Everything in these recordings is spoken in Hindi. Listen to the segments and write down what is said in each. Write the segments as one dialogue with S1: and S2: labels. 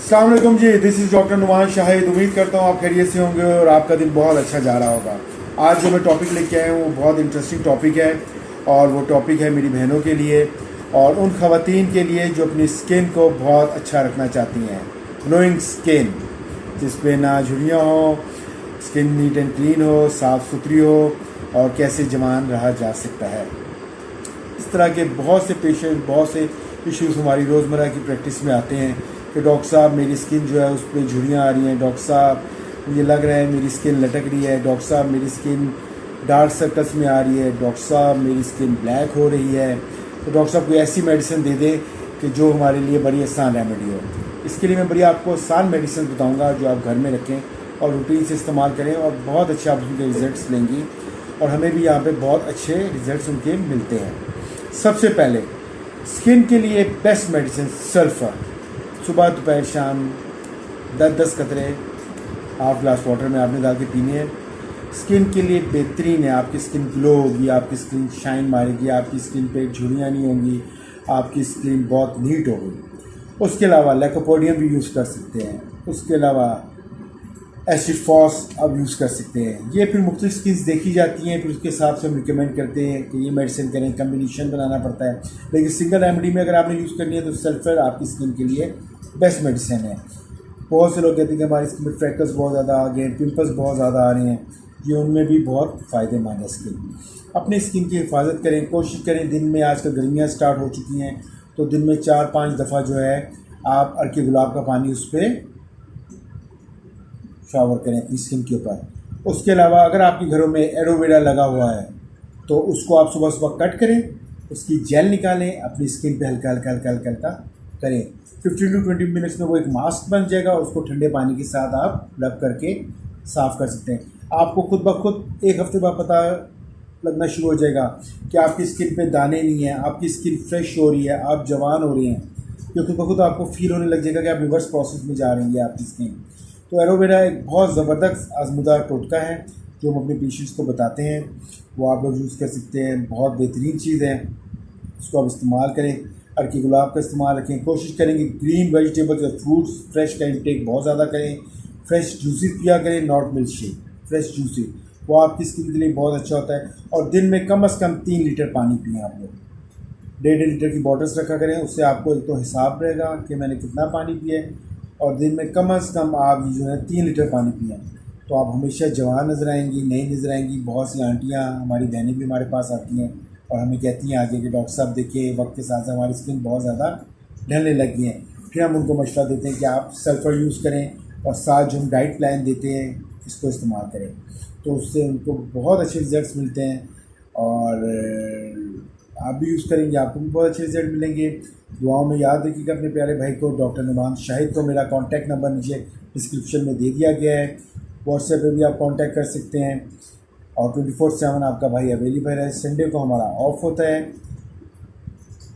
S1: अस्सलाम वालेकुम जी, this is doctor Numan Shahid. उम्मीद करता हूँ आप खैरियत से होंगे और आपका दिन बहुत अच्छा जा रहा होगा। आज जो मैं टॉपिक लेके आया हूँ वो बहुत इंटरेस्टिंग टॉपिक है और वो टॉपिक है मेरी बहनों के लिए और उन ख़वातीन के लिए जो अपनी स्किन को बहुत अच्छा रखना चाहती हैं। ग्लोइंग स्किन जिस पे ना झुर्रियाँ हो, स्किन नीट एंड क्लीन हो, साफ़ सुथरी हो और कैसे जवान रहा जा सकता है। इस तरह के बहुत से पेशेंट, बहुत से इश्यूज़ हमारी रोज़मर्रा की प्रैक्टिस में आते हैं कि डॉक्टर साहब मेरी स्किन जो है उस पर झुर्रियाँ आ रही हैं, डॉक्टर साहब मुझे लग रहा है मेरी स्किन लटक रही है, डॉक्टर साहब मेरी स्किन डार्क सर्कल्स में आ रही है, डॉक्टर साहब मेरी स्किन ब्लैक हो रही है। तो डॉक्टर साहब कोई ऐसी मेडिसिन दे दें कि जो हमारे लिए बड़ी आसान रेमेडी हो। इसके लिए मैं बड़ी आपको आसान मेडिसिन बताऊँगा जो आप घर में रखें और रूटीन से इस्तेमाल करें और बहुत अच्छे आप उनके रिज़ल्ट्स लेंगी और हमें भी यहाँ पे बहुत अच्छे रिज़ल्ट्स उनके मिलते हैं। सबसे पहले स्किन के लिए बेस्ट मेडिसिन सल्फ़र, सुबह दोपहर शाम 10-10 कतरे हाफ ग्लास वाटर में आपने डाल के पीनी है। स्किन के लिए बेहतरीन है, आपकी स्किन ग्लो होगी, आपकी स्किन शाइन मारेगी, आपकी स्किन पे झुर्रियाँ नहीं होंगी, आपकी स्किन बहुत नीट होगी। उसके अलावा लैकोपोडियम भी यूज़ कर सकते हैं, उसके अलावा एसिड फॉस आप यूज़ कर सकते हैं। ये फिर मुख्तलिफ स्किन्स देखी जाती हैं, फिर उसके हिसाब से हम रिकमेंड करते हैं कि ये मेडिसिन करें, कम्बिनेशन बनाना पड़ता है। लेकिन सिंगल रेमेडी में अगर आपने यूज़ करनी है तो सल्फर आपकी स्किन के लिए बेस्ट मेडिसिन है। बहुत से लोग कहते हैं कि हमारी स्किन में फ्रैकल्स बहुत ज़्यादा आ गए हैं, पिंपल्स बहुत ज़्यादा आ रहे हैं, ये उनमें भी बहुत फ़ायदेमंद है। स्किन अपनी स्किन की हिफाजत करें, कोशिश करें दिन में, आजकल गर्मियाँ स्टार्ट हो चुकी हैं तो दिन में 4-5 दफ़ा जो है आप अर्के गुलाब का पानी उस पर शावर करें अपनी स्किन के ऊपर। उसके अलावा अगर आपके घरों में एलोवेरा लगा हुआ है तो उसको आप सुबह सुबह कट करें, उसकी जेल निकालें, अपनी स्किन पे हल्का हल्का हल्का हल्का हल्का करें। 15 to 20 मिनट्स में वो एक मास्क बन जाएगा। उसको ठंडे पानी के साथ आप रब करके साफ़ कर सकते हैं। आपको खुद ब खुद एक हफ्ते बाद पता लगना शुरू हो जाएगा कि आपकी स्किन पे दाने नहीं हैं, आपकी स्किन फ्रेश हो रही है, आप जवान हो रहे हैं। क्योंकि खुद ब खुद आपको फील होने लग जाएगा कि आप रिवर्स प्रोसेस में जा रही है आपकी स्किन। तो एलोवेरा एक बहुत ज़बरदस्त आजमुदा टोटका है जो हम अपने पेशेंट्स को बताते हैं, वो आप लोग यूज़ कर सकते हैं। बहुत बेहतरीन चीज़ है, उसको आप इस्तेमाल करें। अर्की गुलाब का इस्तेमाल रखें, कोशिश करें कि ग्रीन वेजिटेबल्स और फ्रूट्स फ्रेश का इंटेक बहुत ज़्यादा करें। फ्रेश जूसेस पिया करें, not milk shake, fresh juices, वो आपकी स्किन के लिए बहुत अच्छा होता है। और दिन में कम से कम 3 लीटर पानी पिएँ आप लोग। 1.5 लीटर की बॉटल्स रखा करें, उससे आपको एक तो हिसाब रहेगा कि मैंने कितना पानी पिया है और दिन में कम से कम आप जो है 3 लीटर पानी पिएँ तो आप हमेशा जवान नज़र आएंगी, नई नज़र आएंगी। बहुत सी आंटियाँ, हमारी बहनें भी हमारे पास आती हैं और हमें कहती हैं आगे कि डॉक्टर साहब देखिए वक्त के साथ साथ हमारी स्किन बहुत ज़्यादा ढलने लगी है। फिर हम उनको मशवरा देते हैं कि आप सल्फ़र यूज़ करें और साथ जो हम डाइट प्लान देते हैं इसको इस्तेमाल करें, तो उससे उनको बहुत अच्छे रिज़ल्ट्स मिलते हैं और आप भी यूज़ करेंगे, आपको भी बहुत अच्छे रिज़ल्ट मिलेंगे। दुआओं में याद रखिएगा अपने प्यारे भाई को, डॉक्टर नुमान शाहिद को। मेरा कॉन्टैक्ट नंबर नीचे डिस्क्रिप्शन में दे दिया गया है। व्हाट्सएप पे भी आप कांटेक्ट कर सकते हैं और 24/7 आपका भाई अवेलेबल है। संडे को हमारा ऑफ होता है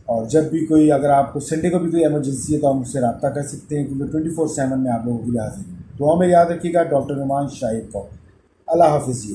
S1: और जब भी कोई, अगर आपको संडे को भी कोई इमरजेंसी है तो आप मुझसे रब्ता कर सकते हैं क्योंकि 24/7 में आप लोगों के लिए हाजिर हैं। दुआ में याद रखिएगा डॉक्टर नुमान शाहिद को। अल्लाह हाफिज़ जी।